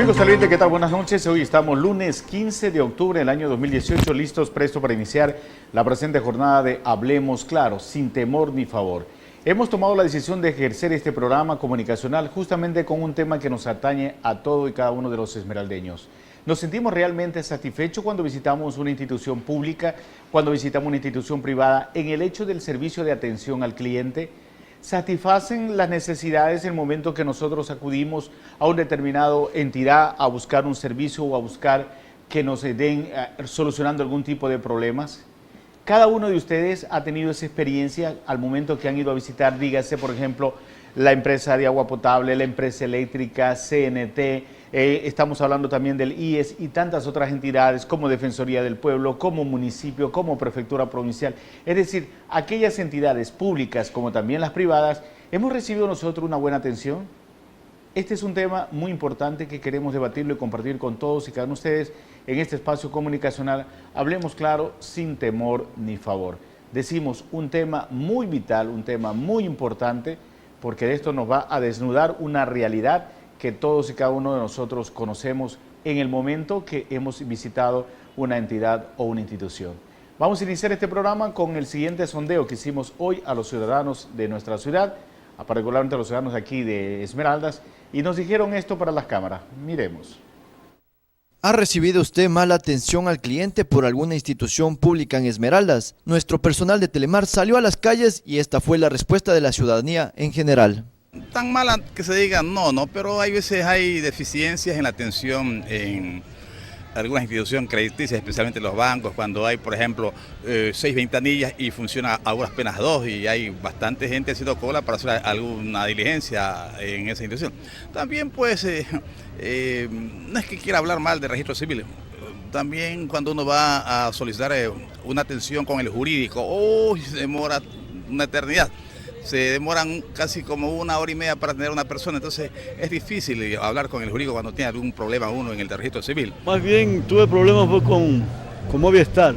Amigos televidentes, ¿qué tal? Buenas noches. Hoy estamos lunes 15 de octubre del año 2018, listos, prestos para iniciar la presente jornada de Hablemos Claro, sin temor ni favor. Hemos tomado la decisión de ejercer este programa comunicacional justamente con un tema que nos atañe a todo y cada uno de los esmeraldeños. Nos sentimos realmente satisfechos cuando visitamos una institución pública, cuando visitamos una institución privada, en el hecho del servicio de atención al cliente. ¿Satisfacen las necesidades en el momento que nosotros acudimos a una determinada entidad a buscar un servicio o a buscar que nos den solucionando algún tipo de problemas? Cada uno de ustedes ha tenido esa experiencia al momento que han ido a visitar, dígase, por ejemplo, la empresa de agua potable, la empresa eléctrica, CNT, estamos hablando también del IES y tantas otras entidades como Defensoría del Pueblo, como municipio, como prefectura provincial. Es decir, aquellas entidades públicas como también las privadas, ¿hemos recibido nosotros una buena atención? Este es un tema muy importante que queremos debatirlo y compartir con todos y cada uno de ustedes en este espacio comunicacional. Hablemos claro, sin temor ni favor. Decimos un tema muy vital, un tema muy importante, porque de esto nos va a desnudar una realidad que todos y cada uno de nosotros conocemos en el momento que hemos visitado una entidad o una institución. Vamos a iniciar este programa con el siguiente sondeo que hicimos hoy a los ciudadanos de nuestra ciudad, particularmente a los ciudadanos aquí de Esmeraldas, y nos dijeron esto para las cámaras. Miremos. ¿Ha recibido usted mala atención al cliente por alguna institución pública en Esmeraldas? Nuestro personal de Telemar salió a las calles y esta fue la respuesta de la ciudadanía en general. Tan mala que se diga no, pero hay veces hay deficiencias en la atención en algunas instituciones crediticias, especialmente los bancos, cuando hay, por ejemplo, 6 ventanillas y funciona a duras penas 2 y hay bastante gente haciendo cola para hacer alguna diligencia en esa institución. También pues, no es que quiera hablar mal de registro civil, también cuando uno va a solicitar una atención con el jurídico, se demora una eternidad. Se demoran casi como 1 hora y media para tener una persona, entonces es difícil hablar con el jurídico cuando tiene algún problema uno en el registro civil. Más bien tuve problemas con Movistar,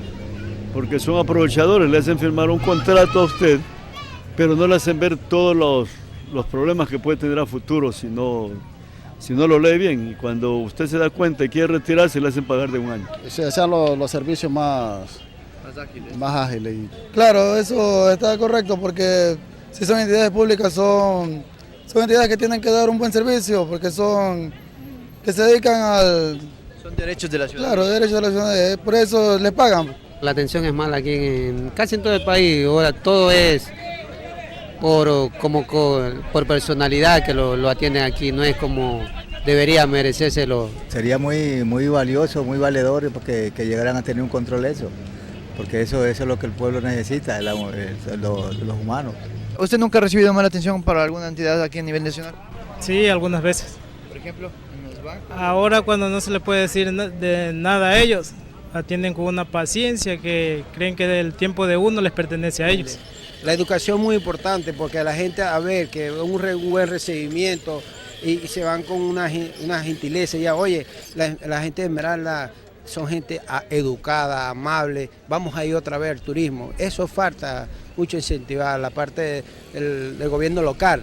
porque son aprovechadores, le hacen firmar un contrato a usted, pero no le hacen ver todos los problemas que puede tener a futuro si no lo lee bien, y cuando usted se da cuenta y quiere retirarse, le hacen pagar de 1 año. Se hacen los servicios más ágiles. Claro, eso está correcto porque si son entidades públicas, son entidades que tienen que dar un buen servicio, porque que se dedican al... Son derechos de la ciudad. Claro, derechos de la ciudad, por eso les pagan. La atención es mala aquí casi en todo el país, ahora todo es por personalidad que lo atienden aquí, no es como debería merecérselo. Sería muy valioso, muy valedor porque que llegaran a tener un control de eso, porque eso es lo que el pueblo necesita, los humanos. ¿Usted nunca ha recibido mala atención para alguna entidad aquí a nivel nacional? Sí, algunas veces. Por ejemplo, en los bancos. Ahora cuando no se le puede decir de nada a ellos, atienden con una paciencia que creen que el tiempo de uno les pertenece a ellos. La educación es muy importante porque la gente a ver que un buen recibimiento y se van con una gentileza. Ya, oye, la gente de Esmeralda son gente educada, amable, vamos a ir otra vez al turismo. Eso falta mucho incentivar la parte del gobierno local,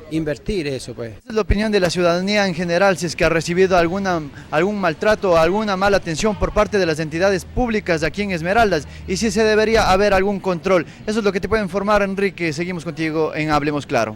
invertir eso pues. ¿Esa es la opinión de la ciudadanía en general, si es que ha recibido algún maltrato o alguna mala atención por parte de las entidades públicas de aquí en Esmeraldas? Y si se debería haber algún control. Eso es lo que te puede informar, Enrique. Seguimos contigo en Hablemos Claro.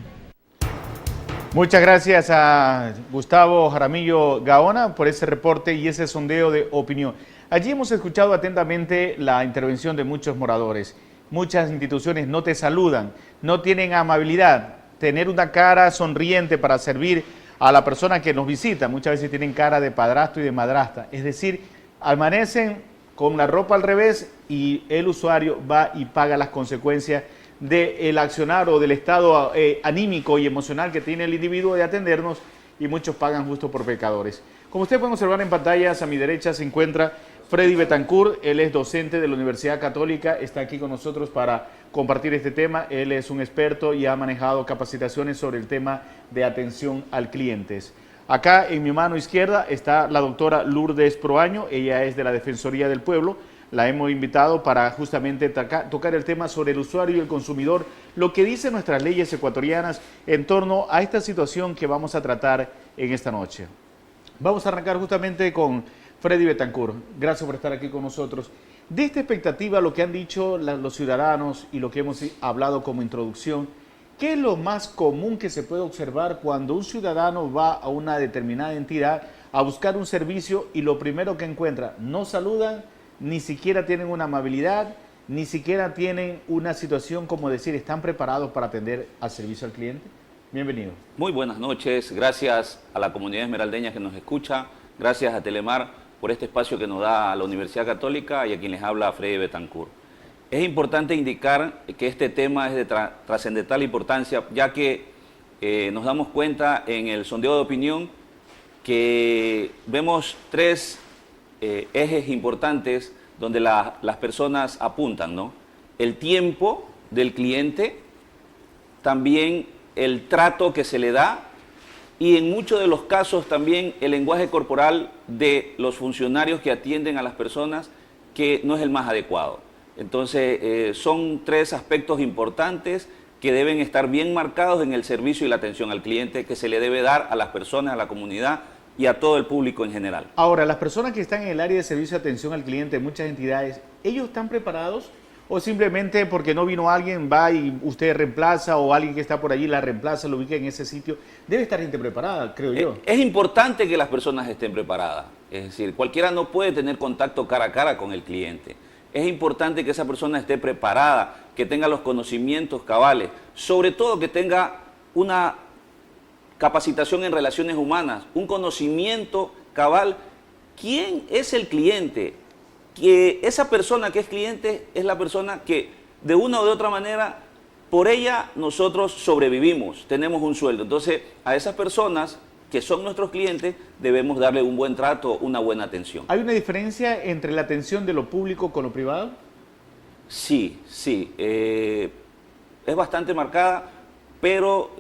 Muchas gracias a Gustavo Jaramillo Gaona por ese reporte y ese sondeo de opinión. Allí hemos escuchado atentamente la intervención de muchos moradores. Muchas instituciones no te saludan, no tienen amabilidad, tener una cara sonriente para servir a la persona que nos visita. Muchas veces tienen cara de padrastro y de madrastra. Es decir, amanecen con la ropa al revés y el usuario va y paga las consecuencias del accionar o del estado anímico y emocional que tiene el individuo de atendernos, y muchos pagan justo por pecadores. Como ustedes pueden observar en pantallas, a mi derecha se encuentra Freddy Betancourt. Él es docente de la Universidad Católica, está aquí con nosotros para compartir este tema. Él es un experto y ha manejado capacitaciones sobre el tema de atención al cliente. Acá en mi mano izquierda está la doctora Lourdes Proaño, ella es de la Defensoría del Pueblo. La hemos invitado para justamente tocar el tema sobre el usuario y el consumidor, lo que dicen nuestras leyes ecuatorianas en torno a esta situación que vamos a tratar en esta noche. Vamos a arrancar justamente con Freddy Betancourt. Gracias por estar aquí con nosotros. De esta expectativa, lo que han dicho los ciudadanos y lo que hemos hablado como introducción, ¿qué es lo más común que se puede observar cuando un ciudadano va a una determinada entidad a buscar un servicio y lo primero que encuentra, no saludan, ni siquiera tienen una amabilidad, ni siquiera tienen una situación como decir, están preparados para atender al servicio al cliente? Bienvenido. Muy buenas noches, gracias a la comunidad esmeraldeña que nos escucha, gracias a Telemar por este espacio que nos da a la Universidad Católica y a quien les habla Freddy Betancourt. Es importante indicar que este tema es de trascendental importancia, ya que nos damos cuenta en el sondeo de opinión que vemos tres ejes importantes donde las personas apuntan, ¿no? El tiempo del cliente, también el trato que se le da y en muchos de los casos también el lenguaje corporal de los funcionarios que atienden a las personas que no es el más adecuado. Entonces son tres aspectos importantes que deben estar bien marcados en el servicio y la atención al cliente que se le debe dar a las personas, a la comunidad y a todo el público en general. Ahora, las personas que están en el área de servicio de atención al cliente de muchas entidades, ¿ellos están preparados? ¿O simplemente porque no vino alguien, va y usted reemplaza o alguien que está por allí la reemplaza, lo ubica en ese sitio? Debe estar gente preparada, creo yo. Es importante que las personas estén preparadas. Es decir, cualquiera no puede tener contacto cara a cara con el cliente. Es importante que esa persona esté preparada, que tenga los conocimientos cabales, sobre todo que tenga una capacitación en relaciones humanas, un conocimiento cabal. ¿Quién es el cliente? Que esa persona que es cliente es la persona que de una o de otra manera, por ella nosotros sobrevivimos, tenemos un sueldo. Entonces a esas personas que son nuestros clientes debemos darle un buen trato, una buena atención. ¿Hay una diferencia entre la atención de lo público con lo privado? Sí, es bastante marcada, pero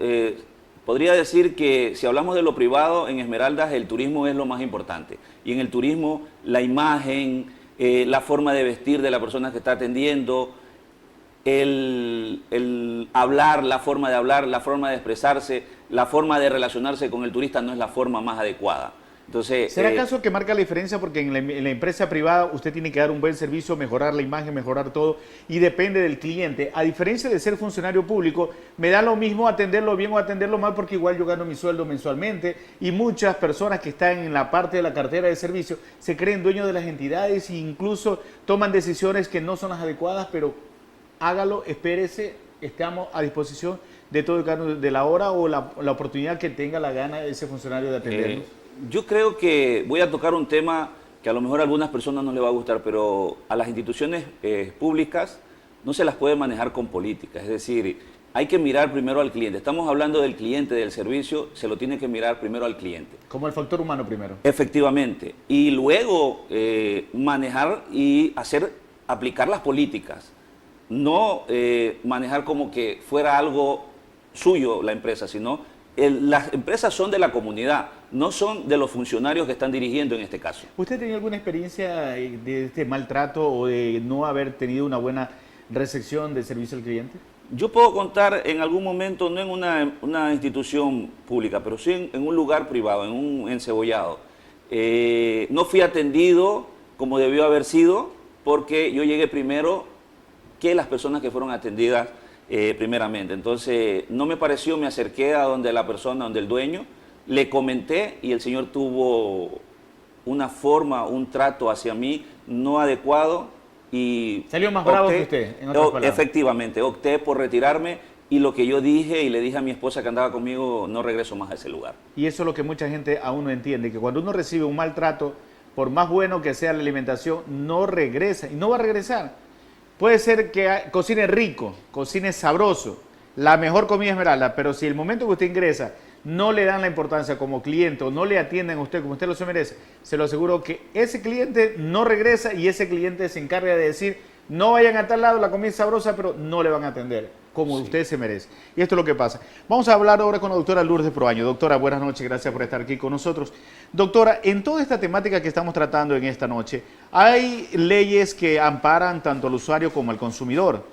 podría decir que si hablamos de lo privado, en Esmeraldas el turismo es lo más importante. Y en el turismo la imagen, la forma de vestir de la persona que está atendiendo, el hablar, la forma de hablar, la forma de expresarse, la forma de relacionarse con el turista no es la forma más adecuada. Entonces, ¿será acaso que marca la diferencia? Porque en la empresa privada usted tiene que dar un buen servicio, mejorar la imagen, mejorar todo, y depende del cliente. A diferencia de ser funcionario público, me da lo mismo atenderlo bien o atenderlo mal, porque igual yo gano mi sueldo mensualmente, y muchas personas que están en la parte de la cartera de servicio se creen dueños de las entidades e incluso toman decisiones que no son las adecuadas, pero hágalo, espérese, estamos a disposición de todo de la hora o la oportunidad que tenga la gana de ese funcionario de atendernos. Yo creo que voy a tocar un tema que a lo mejor a algunas personas no les va a gustar, pero a las instituciones públicas no se las puede manejar con política. Es decir, hay que mirar primero al cliente. Estamos hablando del cliente, del servicio, se lo tiene que mirar primero al cliente. Como el factor humano primero. Efectivamente. Y luego manejar y aplicar las políticas. No manejar como que fuera algo suyo la empresa, sino las empresas son de la comunidad, no son de los funcionarios que están dirigiendo en este caso. ¿Usted tenía alguna experiencia de este maltrato o de no haber tenido una buena recepción de servicio al cliente? Yo puedo contar en algún momento, no en una institución pública, pero sí en un lugar privado, en un encebollado. No fui atendido como debió haber sido, porque yo llegué primero que las personas que fueron atendidas primeramente. Entonces no me pareció, me acerqué a donde la persona, donde el dueño, le comenté y el señor tuvo una forma, un trato hacia mí no adecuado y... Salió más bravo que usted, en otras palabras. Efectivamente, opté por retirarme y lo que yo dije y le dije a mi esposa que andaba conmigo, no regreso más a ese lugar. Y eso es lo que mucha gente aún no entiende, que cuando uno recibe un maltrato, por más bueno que sea la alimentación, no regresa y no va a regresar. Puede ser que cocine rico, cocine sabroso, la mejor comida Esmeralda, pero si el momento que usted ingresa no le dan la importancia como cliente o no le atienden a usted como usted lo se merece, se lo aseguro que ese cliente no regresa y ese cliente se encarga de decir, no vayan a tal lado, la comida es sabrosa, pero no le van a atender como usted se merece. Y esto es lo que pasa. Vamos a hablar ahora con la doctora Lourdes Proaño. Doctora, buenas noches, gracias por estar aquí con nosotros. Doctora, en toda esta temática que estamos tratando en esta noche, hay leyes que amparan tanto al usuario como al consumidor.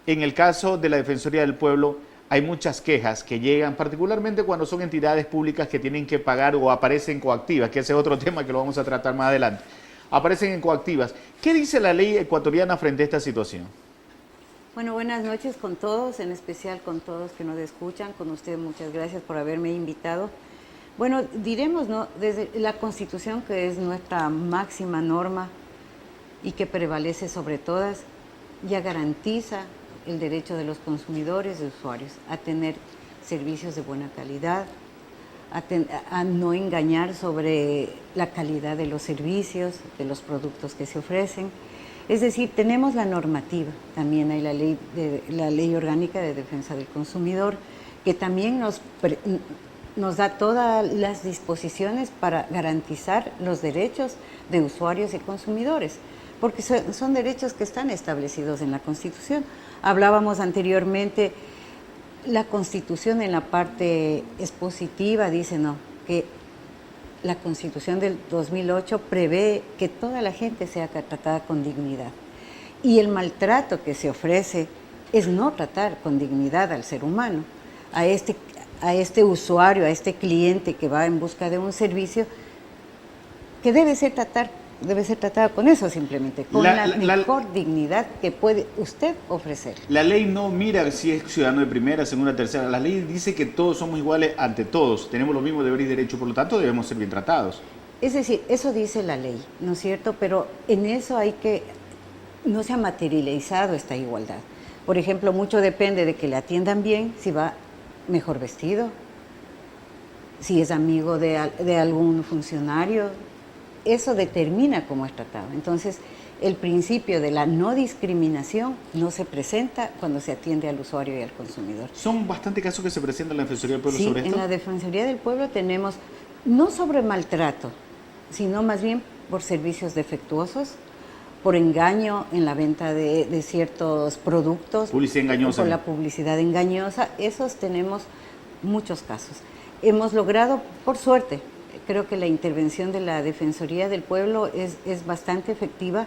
En el caso de la Defensoría del Pueblo, hay muchas quejas que llegan, particularmente cuando son entidades públicas que tienen que pagar o aparecen coactivas, que ese es otro tema que lo vamos a tratar más adelante. Aparecen en coactivas. ¿Qué dice la ley ecuatoriana frente a esta situación? Bueno, buenas noches con todos, en especial con todos que nos escuchan. Con usted, muchas gracias por haberme invitado. Bueno, diremos, ¿no?, desde la Constitución, que es nuestra máxima norma y que prevalece sobre todas, ya garantiza el derecho de los consumidores y usuarios a tener servicios de buena calidad, a no engañar sobre la calidad de los servicios, de los productos que se ofrecen. Es decir, tenemos la normativa, también hay la ley orgánica de defensa del consumidor, que también nos da todas las disposiciones para garantizar los derechos de usuarios y consumidores, porque son derechos que están establecidos en la Constitución. Hablábamos anteriormente, la Constitución en la parte expositiva dice, no, que la Constitución del 2008 prevé que toda la gente sea tratada con dignidad. Y el maltrato que se ofrece es no tratar con dignidad al ser humano, a este usuario, a este cliente que va en busca de un servicio, que debe ser tratada con eso simplemente, con la mejor dignidad que puede usted ofrecer. La ley no mira si es ciudadano de primera, segunda, tercera. La ley dice que todos somos iguales ante todos, tenemos los mismos deberes y derechos, por lo tanto debemos ser bien tratados. Es decir, eso dice la ley, ¿no es cierto? Pero en eso no se ha materializado esta igualdad. Por ejemplo, mucho depende de que le atiendan bien, si va mejor vestido, si es amigo de algún funcionario. Eso determina cómo es tratado. Entonces, el principio de la no discriminación no se presenta cuando se atiende al usuario y al consumidor. ¿Son bastantes casos que se presentan en la Defensoría del Pueblo sobre esto? Sí, en la Defensoría del Pueblo tenemos, no sobre maltrato, sino más bien por servicios defectuosos, por engaño en la venta de ciertos productos. Publicidad engañosa. Por la publicidad engañosa. Esos tenemos muchos casos. Hemos logrado, por suerte, creo que la intervención de la Defensoría del Pueblo es bastante efectiva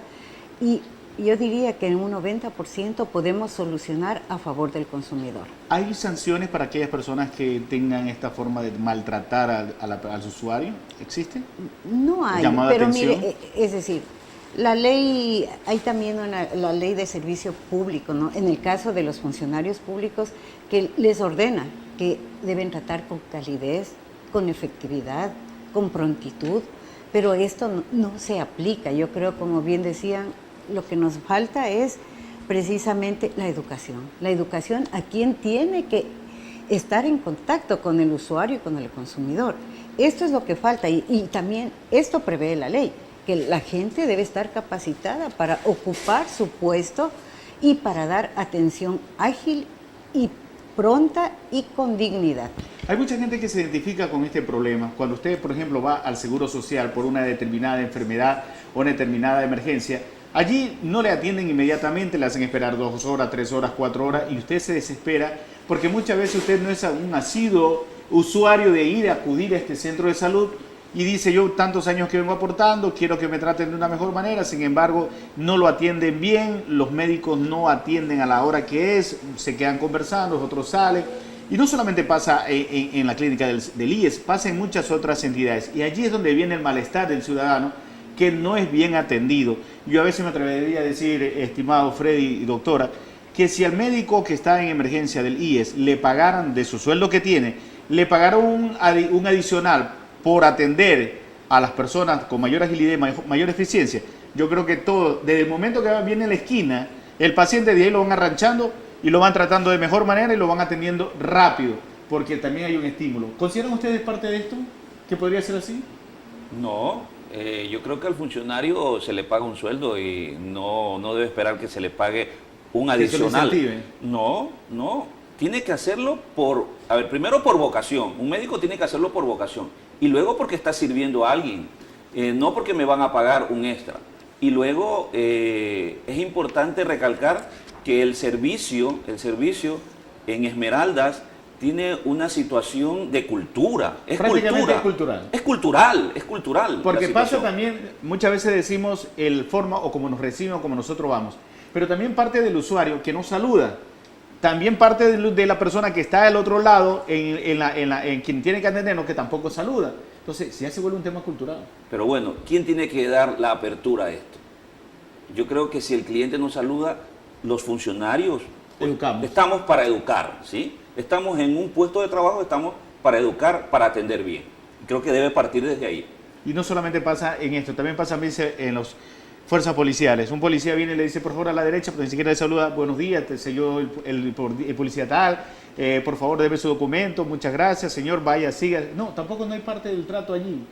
y yo diría que en un 90% podemos solucionar a favor del consumidor. ¿Hay sanciones para aquellas personas que tengan esta forma de maltratar al usuario? ¿Existe? No hay, pero mire, es decir, la ley, hay también la ley de servicio público, ¿no?, en el caso de los funcionarios públicos, que les ordena que deben tratar con calidez, con efectividad, con prontitud, pero esto no se aplica. Yo creo, como bien decían, lo que nos falta es precisamente la educación a quien tiene que estar en contacto con el usuario y con el consumidor. Esto es lo que falta y también esto prevé la ley, que la gente debe estar capacitada para ocupar su puesto y para dar atención ágil y pronta y con dignidad. Hay mucha gente que se identifica con este problema. Cuando usted, por ejemplo, va al Seguro Social por una determinada enfermedad o una determinada emergencia, allí no le atienden inmediatamente, le hacen esperar 2 horas, 3 horas, 4 horas y usted se desespera porque muchas veces usted no es un asiduo usuario de acudir a este centro de salud y dice, yo tantos años que vengo aportando, quiero que me traten de una mejor manera, sin embargo no lo atienden bien, los médicos no atienden a la hora que es, se quedan conversando, los otros salen. Y no solamente pasa en la clínica del IES, pasa en muchas otras entidades. Y allí es donde viene el malestar del ciudadano, que no es bien atendido. Yo a veces me atrevería a decir, estimado Freddy y doctora, que si al médico que está en emergencia del IES le pagaran de su sueldo que tiene, le pagaran un adicional por atender a las personas con mayor agilidad y mayor eficiencia, yo creo que todo, desde el momento que viene a la esquina, el paciente de ahí lo van arranchando y lo van tratando de mejor manera y lo van atendiendo rápido, porque también hay un estímulo. ¿Consideran ustedes parte de esto? ¿Que podría ser así? No, yo creo que al funcionario se le paga un sueldo y no debe esperar que se le pague un adicional. No, tiene que hacerlo primero por vocación. Un médico tiene que hacerlo por vocación y luego porque está sirviendo a alguien, no porque me van a pagar un extra. Y luego es importante recalcar que el servicio en Esmeraldas tiene una situación de cultura. Prácticamente es cultural. Es cultural. Porque pasa también, muchas veces decimos el forma o como nos reciben o como nosotros vamos. Pero también parte del usuario que nos saluda. también parte de la persona que está del otro lado, en quien tiene que atendernos, que tampoco saluda. Entonces, ya se vuelve un tema cultural. Pero bueno, ¿quién tiene que dar la apertura a esto? Yo creo que si el cliente no saluda, los funcionarios educamos. Estamos para educar, ¿sí? Estamos en un puesto de trabajo, estamos para educar, para atender bien. Creo que debe partir desde ahí. Y no solamente pasa en esto, también pasa en las fuerzas policiales. Un policía viene y le dice, por favor, a la derecha, pero ni siquiera le saluda, buenos días, te sé yo el policía tal, por favor, debe su documento, muchas gracias, señor, vaya, siga. No, tampoco no hay parte del trato allí.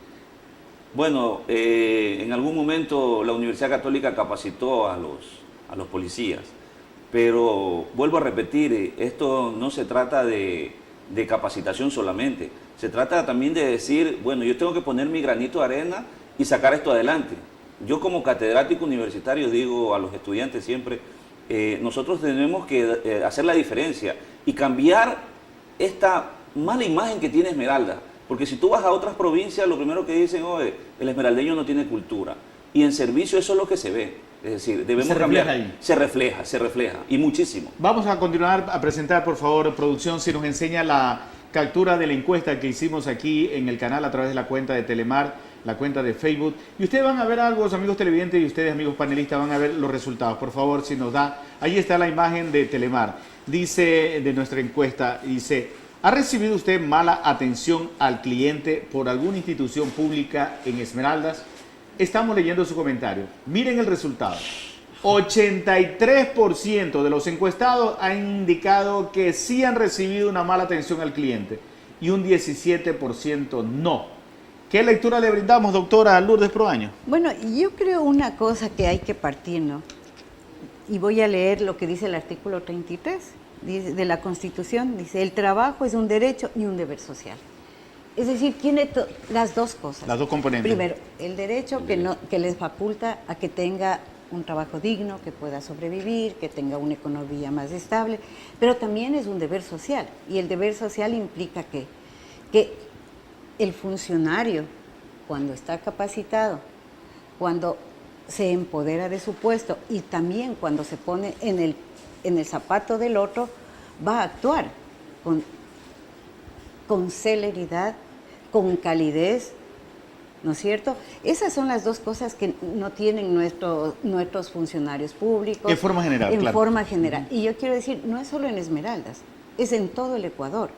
Bueno, en algún momento la Universidad Católica capacitó a los policías, pero vuelvo a repetir, esto no se trata de capacitación solamente, se trata también de decir, bueno, yo tengo que poner mi granito de arena y sacar esto adelante. Yo como catedrático universitario digo a los estudiantes siempre, nosotros tenemos que hacer la diferencia y cambiar esta mala imagen que tiene Esmeralda. Porque si tú vas a otras provincias, lo primero que dicen, oye, el esmeraldeño no tiene cultura. Y en servicio eso es lo que se ve. Es decir, debemos cambiar. Ahí. Se refleja, y muchísimo. Vamos a continuar a presentar, por favor, producción, si nos enseña la captura de la encuesta que hicimos aquí en el canal a través de la cuenta de Telemar, la cuenta de Facebook. Y ustedes van a ver algo, amigos televidentes, y ustedes, amigos panelistas, van a ver los resultados. Por favor, si nos da, ahí está la imagen de Telemar. Dice, de nuestra encuesta, dice... ¿Ha recibido usted mala atención al cliente por alguna institución pública en Esmeraldas? Estamos leyendo su comentario. Miren el resultado. 83% de los encuestados han indicado que sí han recibido una mala atención al cliente y un 17% no. ¿Qué lectura le brindamos, doctora Lourdes Proaño? Bueno, yo creo una cosa que hay que partir, ¿no? Y voy a leer lo que dice el artículo 33. De la Constitución, dice, el trabajo es un derecho y un deber social. Es decir, tiene las dos cosas. Las dos componentes. Primero, el derecho que les faculta a que tenga un trabajo digno, que pueda sobrevivir, que tenga una economía más estable, pero también es un deber social. Y el deber social implica que el funcionario, cuando está capacitado, cuando se empodera de su puesto y también cuando se pone en el zapato del otro, va a actuar con celeridad, con calidez, ¿no es cierto? Esas son las dos cosas que no tienen nuestros funcionarios públicos. En forma general, En forma general. Y yo quiero decir, no es solo en Esmeraldas, es en todo el Ecuador.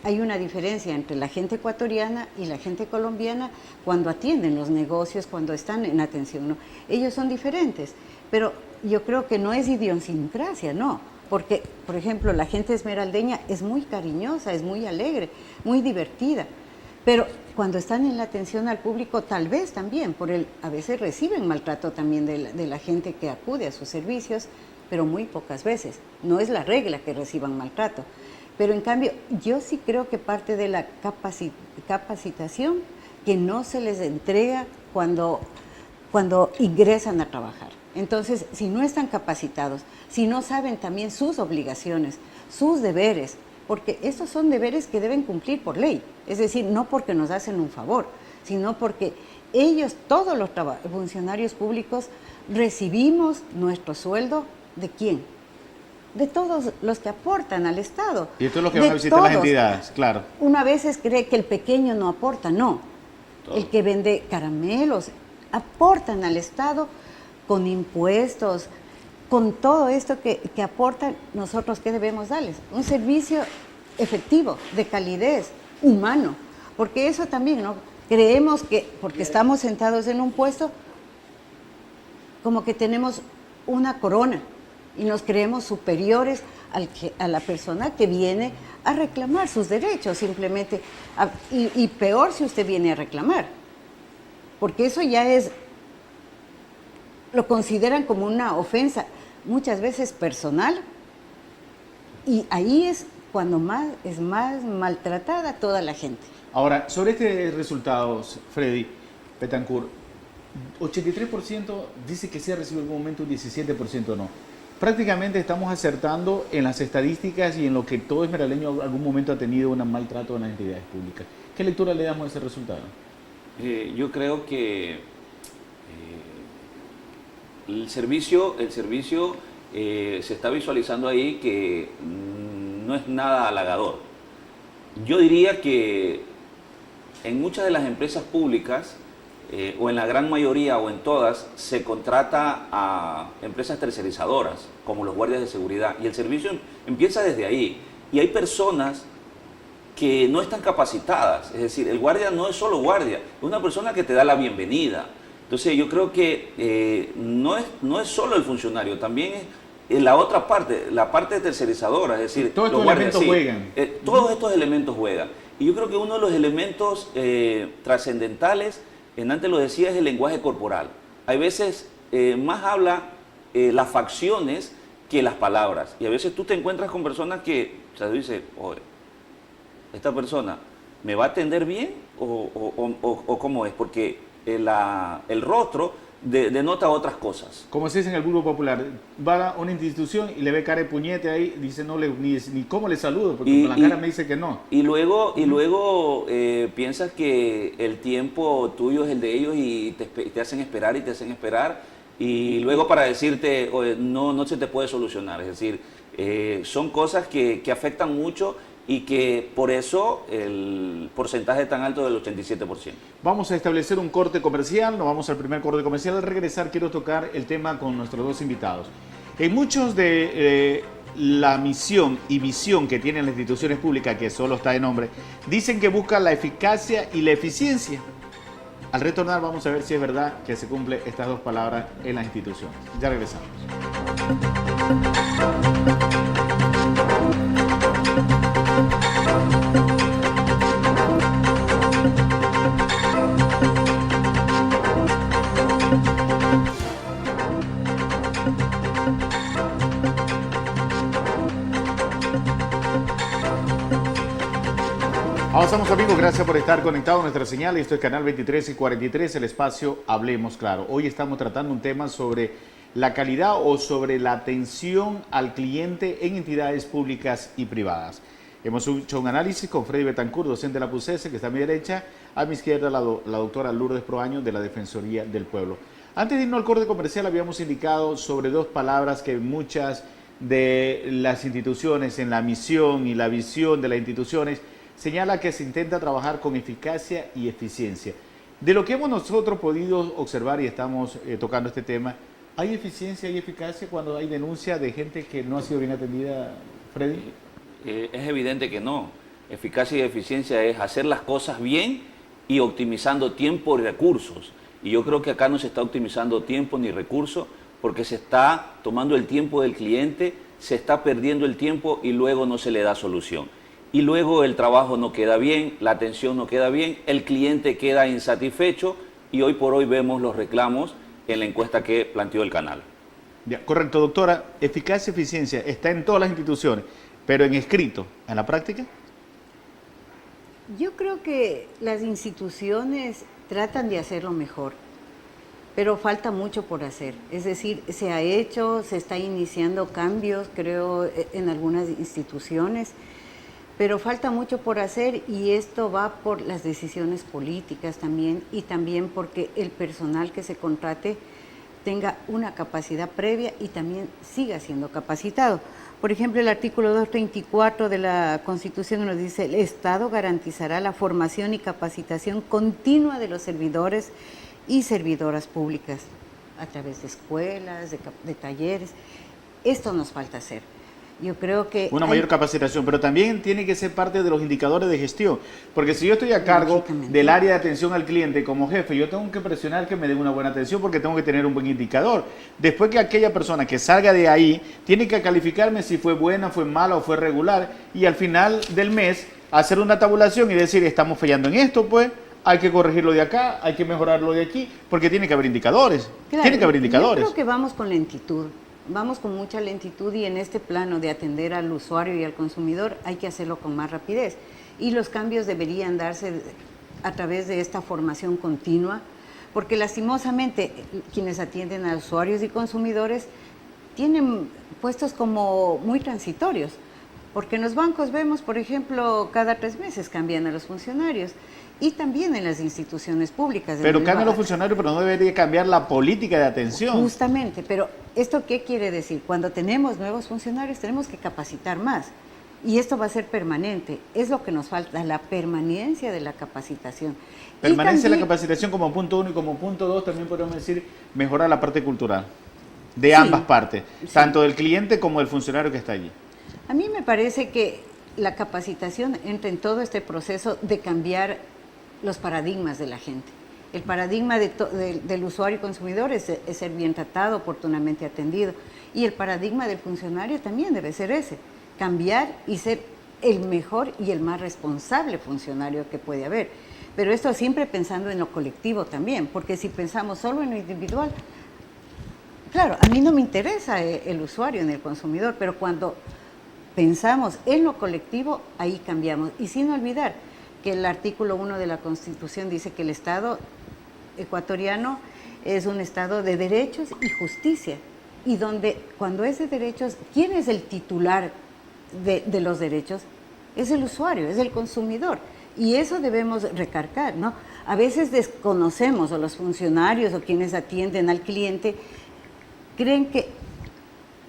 Hay una diferencia entre la gente ecuatoriana y la gente colombiana cuando atienden los negocios, cuando están en atención, ¿no? Ellos son diferentes, pero yo creo que no es idiosincrasia, no, porque, por ejemplo, la gente esmeraldeña es muy cariñosa, es muy alegre, muy divertida, pero cuando están en la atención al público, tal vez también, a veces reciben maltrato también de la gente que acude a sus servicios, pero muy pocas veces. No es la regla que reciban maltrato. Pero en cambio, yo sí creo que parte de la capacitación que no se les entrega cuando ingresan a trabajar. Entonces, si no están capacitados, si no saben también sus obligaciones, sus deberes, porque estos son deberes que deben cumplir por ley, es decir, no porque nos hacen un favor, sino porque ellos, todos los funcionarios públicos, recibimos nuestro sueldo, ¿de quién? De todos los que aportan al Estado. Y esto es lo que van a visitar las entidades, claro. Una vez cree que el pequeño no aporta, no. Todo. El que vende caramelos, aportan al Estado con impuestos, con todo esto que aportan. Nosotros, ¿qué debemos darles? Un servicio efectivo, de calidez, humano. Porque eso también, ¿no? Creemos que, porque estamos sentados en un puesto, como que tenemos una corona. Y nos creemos superiores a la persona que viene a reclamar sus derechos, simplemente. Y peor si usted viene a reclamar, porque eso ya lo consideran como una ofensa, muchas veces personal, y ahí es cuando es más maltratada toda la gente. Ahora, sobre este resultado, Freddy Betancourt, 83% dice que sí ha recibido en algún momento, un 17% no. Prácticamente estamos acertando en las estadísticas y en lo que todo esmeraldeño en algún momento ha tenido un maltrato en las entidades públicas. ¿Qué lectura le damos a ese resultado? Yo creo que el servicio se está visualizando ahí que no es nada halagador. Yo diría que en muchas de las empresas públicas, o en la gran mayoría o en todas, se contrata a empresas tercerizadoras, como los guardias de seguridad, y el servicio empieza desde ahí. Y hay personas que no están capacitadas, es decir, el guardia no es solo guardia, es una persona que te da la bienvenida. Entonces yo creo que no es solo el funcionario, también es la otra parte, la parte tercerizadora, es decir, todos estos elementos juegan. Todos estos elementos juegan. Y yo creo que uno de los elementos trascendentales, antes lo decía, es el lenguaje corporal. Hay veces más habla las facciones que las palabras. Y a veces tú te encuentras con personas que, o sea, dices, oye, esta persona, ¿me va a atender bien o cómo es? Porque el rostro denota otras cosas. Como se dice en el vulgo popular, va a una institución y le ve cara de puñete ahí, dice no ni cómo le saludo, porque con la cara me dice que no. Y luego piensas que el tiempo tuyo es el de ellos y te hacen esperar y te hacen esperar, y luego para decirte, oye, no se te puede solucionar. Es decir, son cosas que afectan mucho, y que por eso el porcentaje tan alto del 87%. Vamos a establecer un corte comercial, nos vamos al primer corte comercial. Al regresar quiero tocar el tema con nuestros dos invitados. En muchos de la misión y visión que tienen las instituciones públicas, que solo está de nombre, dicen que buscan la eficacia y la eficiencia. Al retornar vamos a ver si es verdad que se cumplen estas dos palabras en las instituciones. Ya regresamos. Avanzamos amigos, gracias por estar conectados a nuestra señal. Esto es Canal 23 y 43, el espacio Hablemos Claro. Hoy estamos tratando un tema sobre la calidad o sobre la atención al cliente en entidades públicas y privadas. Hemos hecho un análisis con Freddy Betancourt, docente de la PUCESE, que está a mi derecha, a mi izquierda la doctora Lourdes Proaño de la Defensoría del Pueblo. Antes de irnos al corte comercial habíamos indicado sobre dos palabras que muchas de las instituciones en la misión y la visión de las instituciones señala que se intenta trabajar con eficacia y eficiencia. De lo que hemos nosotros podido observar y estamos tocando este tema, ¿hay eficiencia y eficacia cuando hay denuncia de gente que no ha sido bien atendida, Freddy? Es evidente que no. Eficacia y eficiencia es hacer las cosas bien y optimizando tiempo y recursos. Y yo creo que acá no se está optimizando tiempo ni recursos porque se está tomando el tiempo del cliente, se está perdiendo el tiempo y luego no se le da solución. Y luego el trabajo no queda bien, la atención no queda bien, el cliente queda insatisfecho y hoy por hoy vemos los reclamos en la encuesta que planteó el canal. Ya, correcto, doctora. Eficacia y eficiencia está en todas las instituciones, pero en escrito, ¿en la práctica? Yo creo que las instituciones tratan de hacerlo mejor, pero falta mucho por hacer. Es decir, se ha hecho, se está iniciando cambios, creo, en algunas instituciones, pero falta mucho por hacer y esto va por las decisiones políticas también y también porque el personal que se contrate tenga una capacidad previa y también siga siendo capacitado. Por ejemplo, el artículo 234 de la Constitución nos dice: el Estado garantizará la formación y capacitación continua de los servidores y servidoras públicas a través de escuelas, de talleres. Esto nos falta hacer. Yo creo que una mayor capacitación, pero también tiene que ser parte de los indicadores de gestión, porque si yo estoy a cargo del área de atención al cliente como jefe, yo tengo que presionar que me den una buena atención porque tengo que tener un buen indicador. Después que aquella persona que salga de ahí tiene que calificarme si fue buena, fue mala o fue regular, y al final del mes hacer una tabulación y decir estamos fallando en esto, pues hay que corregirlo de acá, hay que mejorarlo de aquí, porque tiene que haber indicadores. Claro, tiene que haber indicadores. Yo creo que vamos con lentitud. Vamos con mucha lentitud y en este plano de atender al usuario y al consumidor hay que hacerlo con más rapidez. Y los cambios deberían darse a través de esta formación continua, porque lastimosamente quienes atienden a usuarios y consumidores tienen puestos como muy transitorios, porque en los bancos vemos, por ejemplo, cada 3 meses cambian a los funcionarios. Y también en las instituciones públicas. Pero cambian los funcionarios, pero no debería cambiar la política de atención. Justamente, pero ¿esto qué quiere decir? Cuando tenemos nuevos funcionarios tenemos que capacitar más. Y esto va a ser permanente, es lo que nos falta, la permanencia de la capacitación. Permanencia de la capacitación como punto 1 y como punto 2 también podemos decir mejorar la parte cultural de ambas partes, tanto del cliente como del funcionario que está allí. A mí me parece que la capacitación entra en todo este proceso de cambiar los paradigmas de la gente. El paradigma del usuario y consumidor es ser bien tratado, oportunamente atendido. Y el paradigma del funcionario también debe ser ese, cambiar y ser el mejor y el más responsable funcionario que puede haber. Pero esto siempre pensando en lo colectivo también, porque si pensamos solo en lo individual, claro, a mí no me interesa el usuario ni el consumidor, pero cuando pensamos en lo colectivo, ahí cambiamos. Y sin olvidar que el artículo 1 de la Constitución dice que el Estado ecuatoriano es un Estado de derechos y justicia. Y donde, cuando es de derechos, ¿quién es el titular de los derechos? Es el usuario, es el consumidor. Y eso debemos recargar, ¿no? A veces desconocemos, o los funcionarios o quienes atienden al cliente, creen que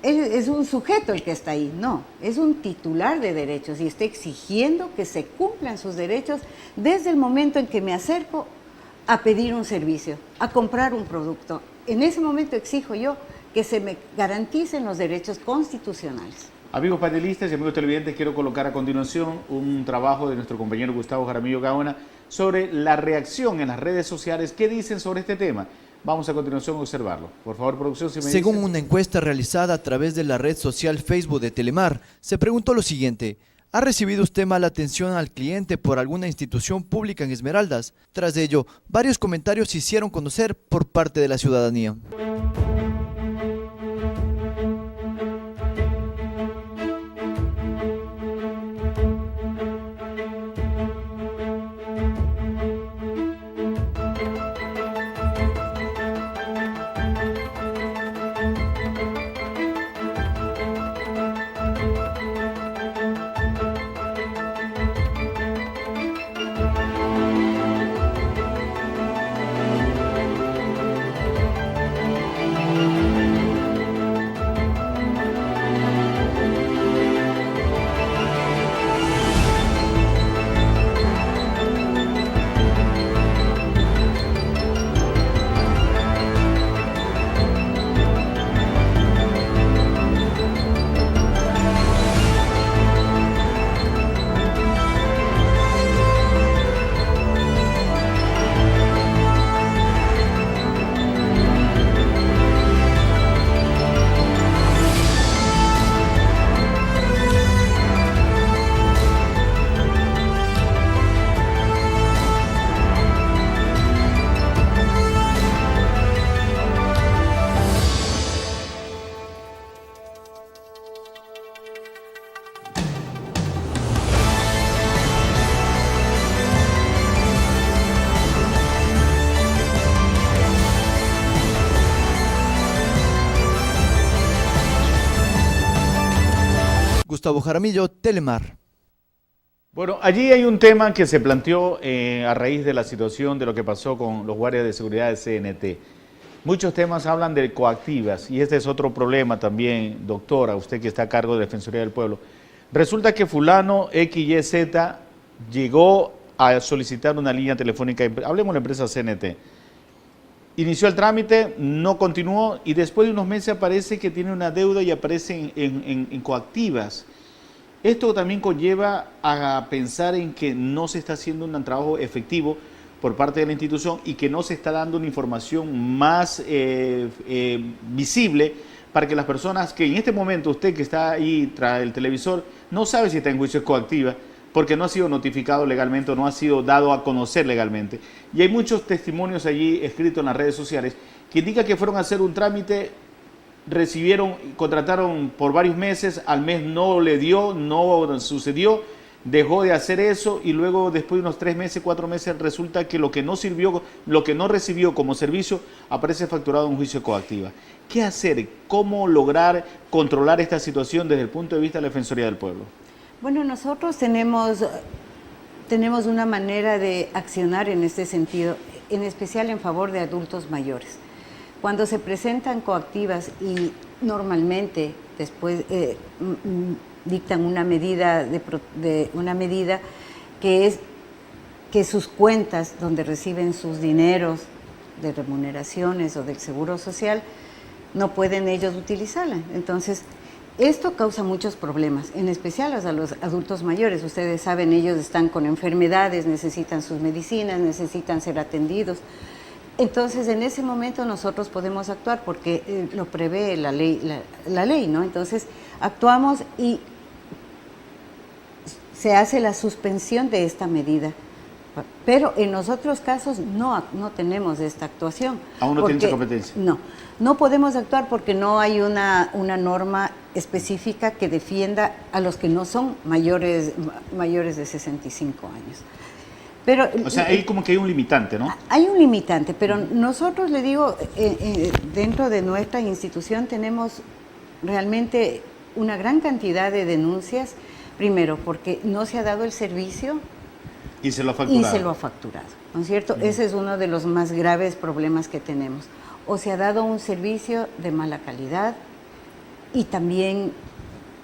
es un sujeto el que está ahí. No, es un titular de derechos y está exigiendo que se cumplan sus derechos desde el momento en que me acerco a pedir un servicio, a comprar un producto. En ese momento exijo yo que se me garanticen los derechos constitucionales. Amigos panelistas y amigos televidentes, quiero colocar a continuación un trabajo de nuestro compañero Gustavo Jaramillo Gaona sobre la reacción en las redes sociales. ¿Qué dicen sobre este tema? Vamos a continuación a observarlo. Por favor, producción, si me Según dice. una encuesta realizada a través de la red social Facebook de Telemar, se preguntó lo siguiente: ¿ha recibido usted mala atención al cliente por alguna institución pública en Esmeraldas? Tras ello, varios comentarios se hicieron conocer por parte de la ciudadanía. Gustavo Jaramillo, Telemar. Bueno, allí hay un tema que se planteó a raíz de la situación de lo que pasó con los guardias de seguridad de CNT. Muchos temas hablan de coactivas y este es otro problema también, doctora, usted que está a cargo de Defensoría del Pueblo. Resulta que fulano XYZ llegó a solicitar una línea telefónica, hablemos de la empresa CNT. Inició el trámite, no continuó y después de unos meses aparece que tiene una deuda y aparece en coactivas. Esto también conlleva a pensar en que no se está haciendo un trabajo efectivo por parte de la institución y que no se está dando una información más visible para que las personas que en este momento usted que está ahí tras el televisor no sabe si está en juicio coactiva porque no ha sido notificado legalmente o no ha sido dado a conocer legalmente. Y hay muchos testimonios allí escritos en las redes sociales que indican que fueron a hacer un trámite, recibieron, contrataron por varios meses, al mes no le dio, no sucedió, dejó de hacer eso y luego después de unos 3 meses, 4 meses resulta que lo que no sirvió, lo que no recibió como servicio aparece facturado en juicio coactiva. ¿Qué hacer? ¿Cómo lograr controlar esta situación desde el punto de vista de la Defensoría del Pueblo? Bueno, nosotros tenemos una manera de accionar en este sentido, en especial en favor de adultos mayores. Cuando se presentan coactivas y normalmente después dictan una medida, una medida que es que sus cuentas donde reciben sus dineros de remuneraciones o del seguro social no pueden ellos utilizarla. Entonces, esto causa muchos problemas, en especial a los adultos mayores. Ustedes saben, ellos están con enfermedades, necesitan sus medicinas, necesitan ser atendidos. Entonces, en ese momento nosotros podemos actuar porque lo prevé la ley, ¿no? Entonces, actuamos y se hace la suspensión de esta medida. Pero en los otros casos no tenemos esta actuación. ¿Aún no tiene esa competencia? No podemos actuar porque no hay una norma específica que defienda a los que no son mayores de 65 años. Pero, o sea, ahí como que hay un limitante, ¿no? Hay un limitante, pero nosotros, le digo, dentro de nuestra institución tenemos realmente una gran cantidad de denuncias, primero porque no se ha dado el servicio. Y se lo ha facturado. Y se lo ha facturado, ¿no es cierto? Ese es uno de los más graves problemas que tenemos. O se ha dado un servicio de mala calidad y también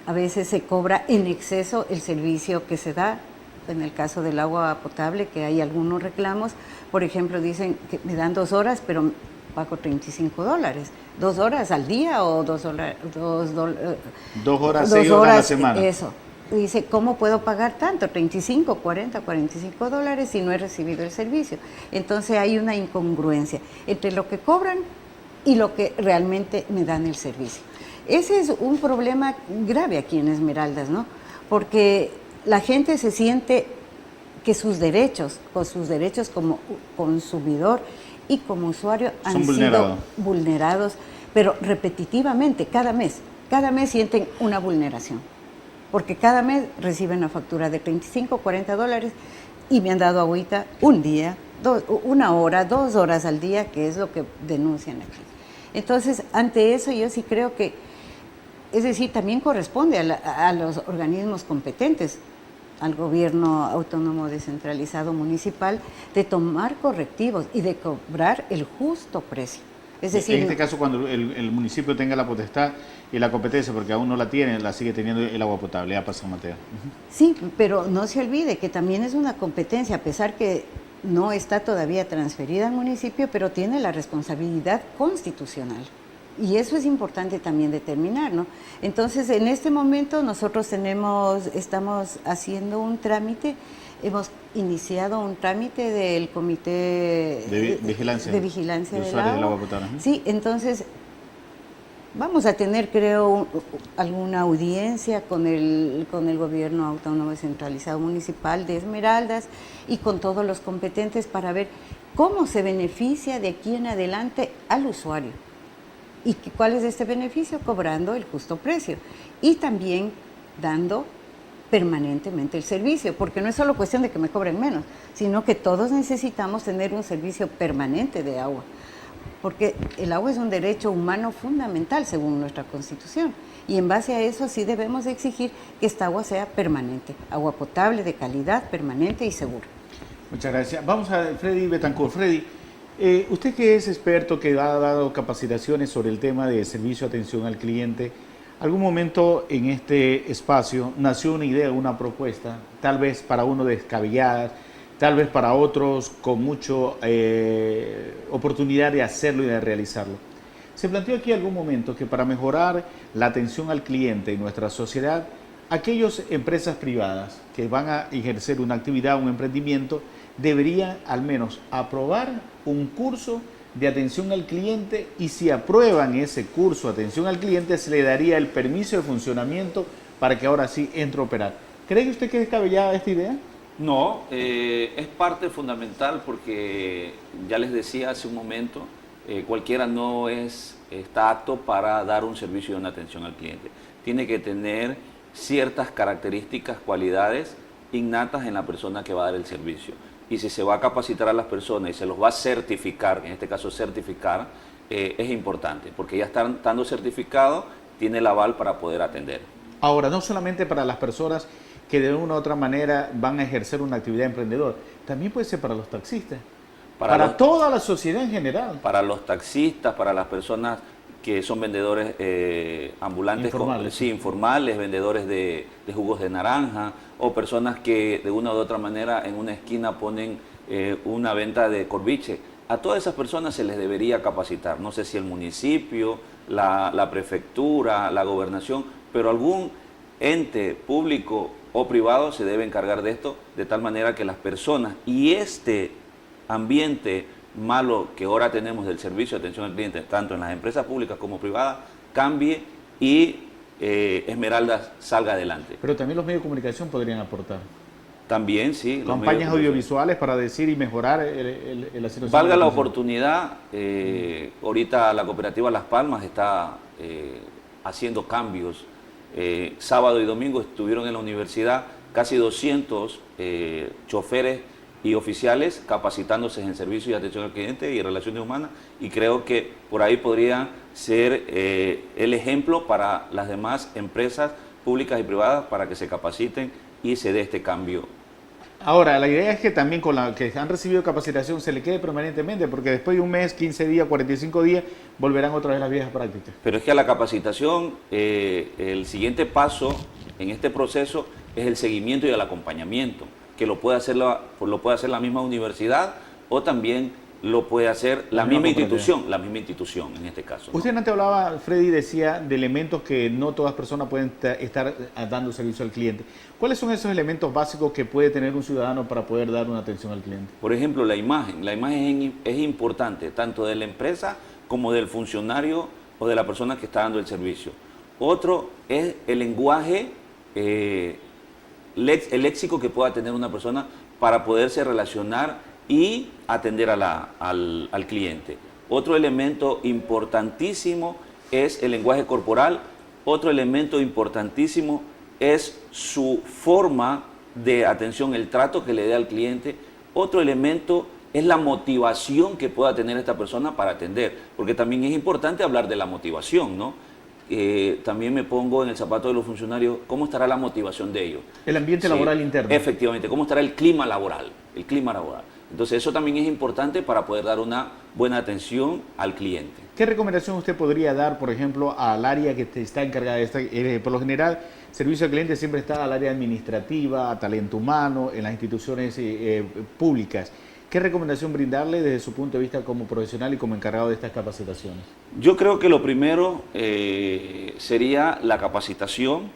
a veces se cobra en exceso el servicio que se da. En el caso del agua potable, que hay algunos reclamos, por ejemplo, dicen que me dan 2 horas, pero pago $35. 2 horas al día o 2 horas, 2 horas, 6 horas a la semana. Eso. Dice, ¿cómo puedo pagar tanto? 35, 40, $45 si no he recibido el servicio. Entonces hay una incongruencia entre lo que cobran y lo que realmente me dan el servicio. Ese es un problema grave aquí en Esmeraldas, ¿no? Porque la gente se siente que sus derechos como consumidor y como usuario han sido vulnerados, pero repetitivamente, cada mes sienten una vulneración. Porque cada mes reciben una factura de $35, $40 y me han dado agüita un día, 1 hora, 2 horas al día, que es lo que denuncian aquí. Entonces, ante eso yo sí creo que, es decir, también corresponde a los organismos competentes, al gobierno autónomo descentralizado municipal, de tomar correctivos y de cobrar el justo precio. Es decir, en este caso, cuando el municipio tenga la potestad y la competencia, porque aún no la tiene, la sigue teniendo el agua potable, ya pasó Mateo. Sí, pero no se olvide que también es una competencia, a pesar que no está todavía transferida al municipio, pero tiene la responsabilidad constitucional. Y eso es importante también determinar, ¿no? Entonces, en este momento nosotros estamos haciendo un trámite. Hemos iniciado un trámite del Comité de Vigilancia del Agua Potable. Sí, entonces vamos a tener, creo, alguna audiencia con el Gobierno Autónomo Descentralizado Municipal de Esmeraldas y con todos los competentes para ver cómo se beneficia de aquí en adelante al usuario. ¿Y cuál es este beneficio? Cobrando el justo precio y también dando permanentemente el servicio, porque no es solo cuestión de que me cobren menos, sino que todos necesitamos tener un servicio permanente de agua, porque el agua es un derecho humano fundamental según nuestra Constitución, y en base a eso sí debemos exigir que esta agua sea permanente, agua potable, de calidad, permanente y segura. Muchas gracias. Vamos a Freddy Betancourt. Freddy, usted que es experto, que ha dado capacitaciones sobre el tema de servicio de atención al cliente, ¿algún momento en este espacio nació una idea, una propuesta, tal vez para uno descabellada, tal vez para otros con mucha oportunidad de hacerlo y de realizarlo? Se planteó aquí algún momento que para mejorar la atención al cliente en nuestra sociedad, aquellas empresas privadas que van a ejercer una actividad, un emprendimiento, deberían al menos aprobar un curso de atención al cliente, y si aprueban ese curso de atención al cliente se le daría el permiso de funcionamiento para que ahora sí entre a operar. ¿Cree usted que es descabellada esta idea? No, es parte fundamental porque ya les decía hace un momento, cualquiera no está apto para dar un servicio y una atención al cliente. Tiene que tener ciertas características, cualidades innatas en la persona que va a dar el servicio. Y si se va a capacitar a las personas y se los va a certificar, en este caso certificar, es importante, porque ya estando certificado, tiene el aval para poder atender. Ahora, no solamente para las personas que de una u otra manera van a ejercer una actividad emprendedora, también puede ser para los taxistas, para toda la sociedad en general. Para los taxistas, para las personas que son vendedores ambulantes, informales, vendedores de jugos de naranja, o personas que de una u otra manera en una esquina ponen una venta de corviche. A todas esas personas se les debería capacitar, no sé si el municipio, la prefectura, la gobernación, pero algún ente público o privado se debe encargar de esto, de tal manera que las personas y este ambiente malo que ahora tenemos del servicio de atención al cliente, tanto en las empresas públicas como privadas, cambie y Esmeraldas salga adelante. Pero también los medios de comunicación podrían aportar. También, sí. Campañas audiovisuales para decir y mejorar la situación. Valga la oportunidad, ahorita la cooperativa Las Palmas está haciendo cambios. Sábado y domingo estuvieron en la universidad casi 200 choferes y oficiales capacitándose en servicio y atención al cliente y relaciones humanas, y creo que por ahí podría ser el ejemplo para las demás empresas públicas y privadas para que se capaciten y se dé este cambio. Ahora, la idea es que también con la que han recibido capacitación se le quede permanentemente, porque después de un mes, 15 días, 45 días, volverán otra vez las viejas prácticas. Pero es que a la capacitación, el siguiente paso en este proceso es el seguimiento y el acompañamiento, que lo puede hacer la misma universidad o también lo puede hacer la misma institución en este caso, ¿no? Usted antes hablaba, Freddy, decía de elementos que no todas personas pueden estar dando servicio al cliente. ¿Cuáles son esos elementos básicos que puede tener un ciudadano para poder dar una atención al cliente? Por ejemplo, la imagen. La imagen es importante, tanto de la empresa como del funcionario o de la persona que está dando el servicio. Otro es el lenguaje, el léxico que pueda tener una persona para poderse relacionar y atender al cliente. Otro elemento importantísimo es el lenguaje corporal. Otro elemento importantísimo es su forma de atención, el trato que le dé al cliente. Otro elemento es la motivación que pueda tener esta persona para atender, porque también es importante hablar de la motivación, ¿no? También me pongo en el zapato de los funcionarios, ¿cómo estará la motivación de ellos? El ambiente laboral interno. Efectivamente, ¿cómo estará el clima laboral? Entonces eso también es importante para poder dar una buena atención al cliente. ¿Qué recomendación usted podría dar, por ejemplo, al área que está encargada de esta? Por lo general, servicio al cliente siempre está al área administrativa, talento humano, en las instituciones públicas. ¿Qué recomendación brindarle desde su punto de vista como profesional y como encargado de estas capacitaciones? Yo creo que lo primero sería la capacitación,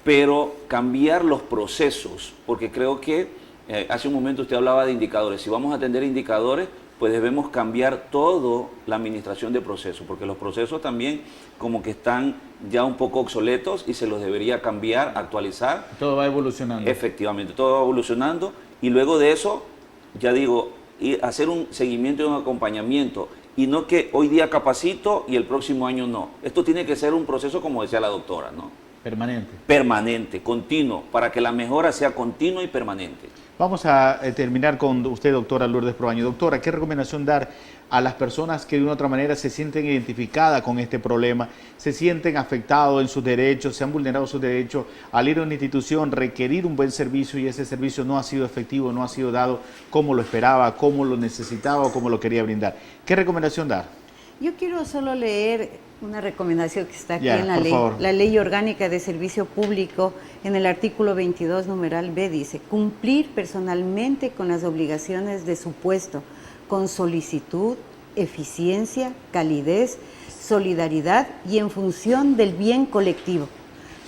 pero cambiar los procesos, porque creo que hace un momento usted hablaba de indicadores. Si vamos a atender indicadores, pues debemos cambiar toda la administración de procesos, porque los procesos también como que están ya un poco obsoletos y se los debería cambiar, actualizar. Todo va evolucionando. Efectivamente, todo va evolucionando, y luego de eso, ya digo, hacer un seguimiento y un acompañamiento, y no que hoy día capacito y el próximo año no. Esto tiene que ser un proceso, como decía la doctora, ¿no? Permanente. Permanente, continuo, para que la mejora sea continua y permanente. Vamos a terminar con usted, doctora Lourdes Proaño. Doctora, ¿qué recomendación dar a las personas que de una u otra manera se sienten identificadas con este problema, se sienten afectados en sus derechos, se han vulnerado sus derechos al ir a una institución, requerir un buen servicio y ese servicio no ha sido efectivo, no ha sido dado como lo esperaba, como lo necesitaba o como lo quería brindar? ¿Qué recomendación dar? Yo quiero solo leer una recomendación que está aquí en la Ley Orgánica de Servicio Público, en el artículo 22, numeral B, dice: cumplir personalmente con las obligaciones de su puesto, con solicitud, eficiencia, calidez, solidaridad y en función del bien colectivo,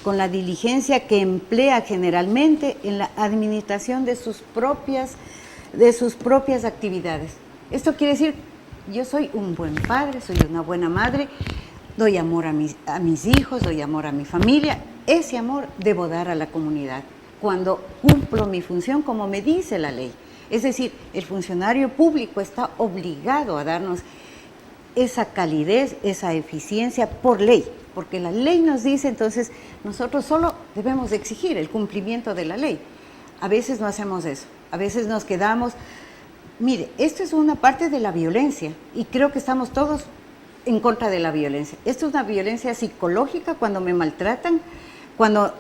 con la diligencia que emplea generalmente en la administración de sus propias actividades. Esto quiere decir, yo soy un buen padre, soy una buena madre, doy amor a mis hijos, doy amor a mi familia. Ese amor debo dar a la comunidad cuando cumplo mi función como me dice la ley. Es decir, el funcionario público está obligado a darnos esa calidez, esa eficiencia por ley, porque la ley nos dice, entonces nosotros solo debemos exigir el cumplimiento de la ley. A veces no hacemos eso, a veces nos quedamos. Mire, esto es una parte de la violencia y creo que estamos todos en contra de la violencia. Esto es una violencia psicológica cuando me maltratan, cuando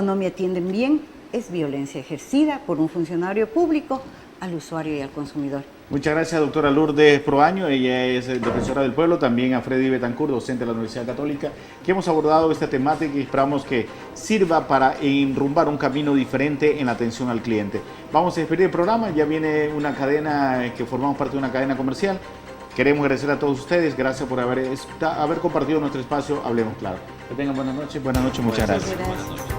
no me atienden bien, es violencia ejercida por un funcionario público al usuario y al consumidor. Muchas gracias, doctora Lourdes Proaño. Ella es defensora del pueblo, también a Freddy Betancur, docente de la Universidad Católica, que hemos abordado esta temática y esperamos que sirva para enrumbar un camino diferente en la atención al cliente. Vamos a despedir el programa, ya viene una cadena que formamos parte de una cadena comercial. Queremos agradecer a todos ustedes, gracias por haber compartido nuestro espacio Hablemos Claro. Que tengan buenas noches, muchas gracias.